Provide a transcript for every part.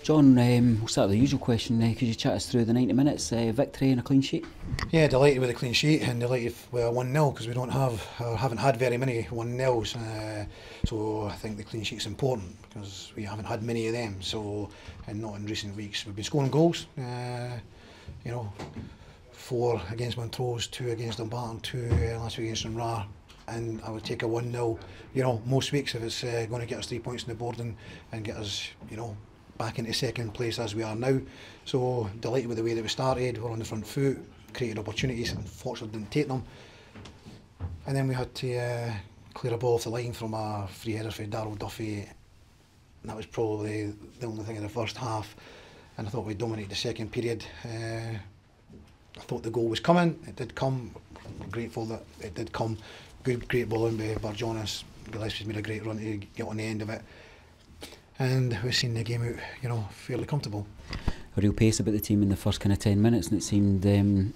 John, we'll start with the usual question. Could you chat us through the 90 minutes, victory and a clean sheet? Yeah, delighted with a clean sheet and delighted with a 1-0 because we haven't had very many 1-0s. So I think the clean sheet's important because we haven't had many of them. So, and not in recent weeks. We've been scoring goals. 4 against Montrose, 2 against Dumbarton, 2 last week against Stranraer. And I would take a 1-0, most weeks if it's going to get us 3 points on the board and get us, back into second place as we are now. So delighted with the way that we started. We're on the front foot, created opportunities, unfortunately didn't take them. And then we had to clear a ball off the line from a free header for Darryl Duffy. And that was probably the only thing in the first half. And I thought we dominated the second period. I thought the goal was coming. It did come. I'm grateful that it did come. Great ball in by Barjonas. Gillespie's made a great run to get on the end of it. And we've seen the game out, fairly comfortable. A real pace about the team in the first kind of 10 minutes, and it seemed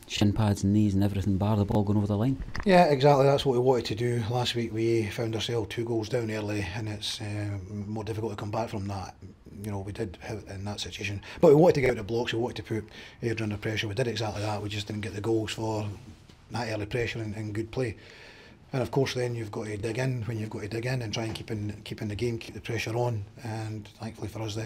shin pads and knees and everything bar the ball going over the line. Yeah, exactly. That's what we wanted to do. Last week we found ourselves 2 goals down early, and it's more difficult to come back from that. We did in that situation, but we wanted to get out the blocks. We wanted to put Airdrie under pressure. We did exactly that. We just didn't get the goals for that early pressure and good play. And of course then you've got to dig in when you've got to dig in and try and keep in the game, keep the pressure on, and thankfully for us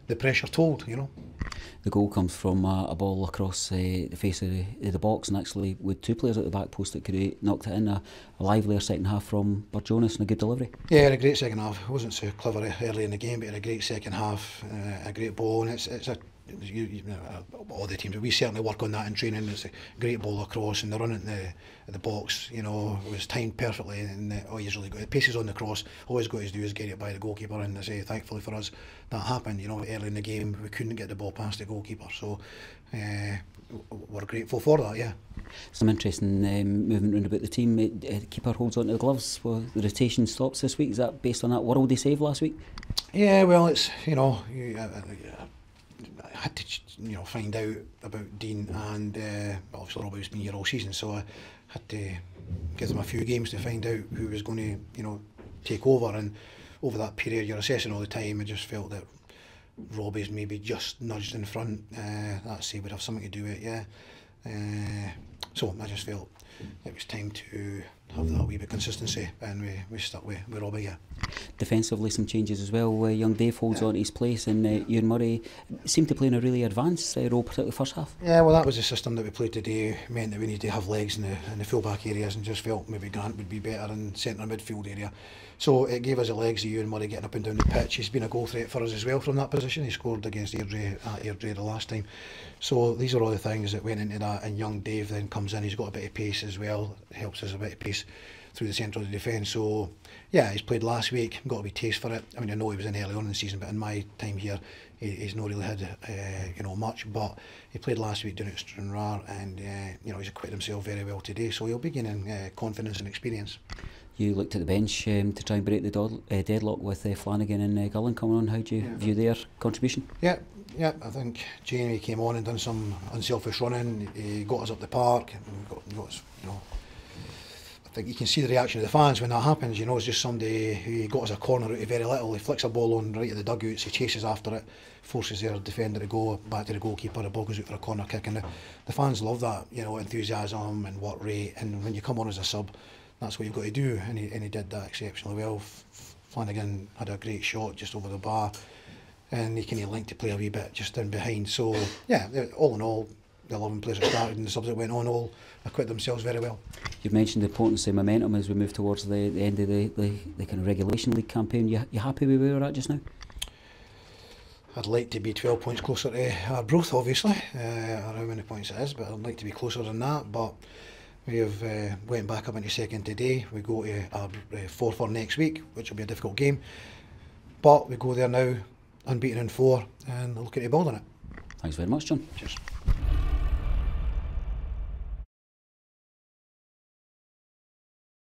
the pressure told, The goal comes from a ball across the face of the box, and actually with 2 players at the back post that could have knocked it in. A livelier second half from Barjonas and a good delivery. Yeah, a great second half. It wasn't so clever early in the game, but a great second half, a great ball, and it's all the teams, but we certainly work on that in training. It's a great ball across and the run at the box, it was timed perfectly, and all he's really got, the pace is on the cross, all he's got to do is get it by the goalkeeper, and I say thankfully for us that happened. Early in the game we couldn't get the ball past the goalkeeper, so we're grateful for that. Yeah. Some interesting movement round about the team. The keeper holds on to the gloves. Well, the rotation stops this week. Is that based on that worldie save last week? Yeah, well, it's I had to find out about Dean, and obviously Robbie's been here all season, so I had to give them a few games to find out who was going to take over. And over that period you're assessing all the time, I just felt that Robbie's maybe just nudged in front. That say would have something to do with it, yeah. So I just felt it was time to have that wee bit of consistency, and we stuck with Robbie, yeah. Defensively some changes as well. Young Dave holds on to his place, and Ewan Murray seemed to play in a really advanced role, particularly the first half. Yeah, well, that was the system that we played today. Meant that we needed to have legs in the full-back areas, and just felt maybe Grant would be better in centre midfield area. So it gave us the legs of Ewan Murray getting up and down the pitch. He's been a goal threat for us as well from that position. He scored against Airdrie the last time. So these are all the things that went into that, and young Dave then comes in. He's got a bit of pace as well, helps us a bit of pace through the centre of the defence. So yeah, he's played last week, got a wee taste for it. I mean, I know he was in early on in the season, but in my time here he's not really had much, but he played last week down at Stranraer, and he's acquitted himself very well today, so he'll be gaining confidence and experience. You looked at the bench to try and break the deadlock with Flanagan and Gullen coming on. How do you view their contribution? Yeah, I think Jamie came on and done some unselfish running. He got us up the park. Got us, I think you can see the reaction of the fans when that happens. It's just somebody who got us a corner out of very little. He flicks a ball on right at the dugouts. He chases after it, forces their defender to go back to the goalkeeper. The ball goes out for a corner kick, and the fans love that. Enthusiasm and work rate. And when you come on as a sub, that's what you've got to do, and he did that exceptionally well. Flanagan had a great shot just over the bar, and he can link to play a wee bit just in behind. So yeah, all in all, the 11 players that started and the subs that went on all acquitted themselves very well. You've mentioned the importance of momentum as we move towards the end of the kind of regulation league campaign. You happy with where we're at just now? I'd like to be 12 points closer to Arbroath, obviously, or how many points it is, but I'd like to be closer than that. But we have went back up into second today. We go to Forfar next week, which will be a difficult game. But we go there now, unbeaten in 4, and looking to build on it. Thanks very much, John. Cheers.